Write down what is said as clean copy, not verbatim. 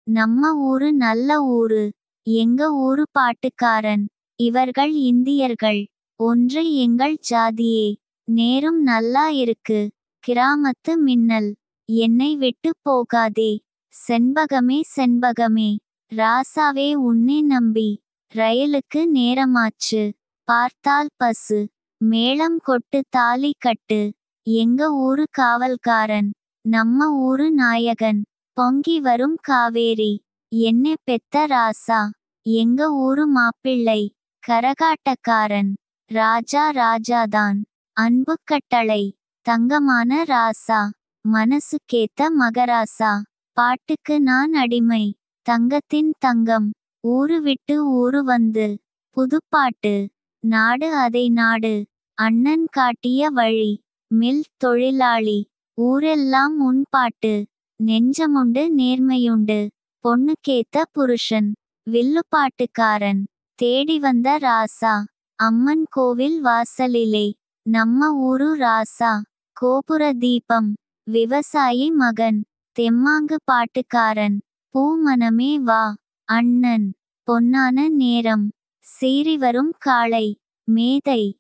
நம்ம ஊரு நல்ல ஊரு. எங்க ஊரு பாட்டுக்காரன். இவர்கள் இந்தியர்கள். ஒன்று எங்கள் ஜாதியே. நேரும் நல்லா இருக்கு. கிராமத்து மின்னல். என்னை விட்டு போகாதே. செண்பகமே செண்பகமே. ராசாவே உன்னை நம்பி. ரயிலுக்கு நேரமாச்சு. பார்த்தால் பசு. மேளம் கொட்டு தாலி கட்டு. எங்க ஊரு காவல்காரன். நம்ம ஊரு நாயகன். பொங்கி வரும் காவேரி. என்னை பெத்த ராசா. எங்க ஊரு மாப்பிள்ளை. கரகாட்டக்காரன். ராஜா ராஜாதான். அன்பு கட்டளை. தங்கமான ராசா. மனசுக்கேத்த மகராசா. பாட்டுக்கு நான் அடிமை. தங்கத்தின் தங்கம். ஊரு விட்டு ஊரு வந்து. புதுப்பாட்டு. நாடு அதை நாடு. அண்ணன் காட்டிய வழி. மில் தொழிலாளி. ஊரெல்லாம் உன் பாட்டு. நெஞ்சமுண்டு நேர்மையுண்டு. பொண்ணுக்கேத்த புருஷன். வில்லுப்பாட்டுக்காரன். தேடி வந்த ராசா. அம்மன் கோவில் வாசலிலே. நம்ம ஊரு ராசா. கோபுர தீபம். விவசாயி மகன். தெம்மாங்கு பாட்டுக்காரன். பூமனமே வா. அண்ணன். பொன்னான நேரம். சீறி வரும் காளை. மேதை.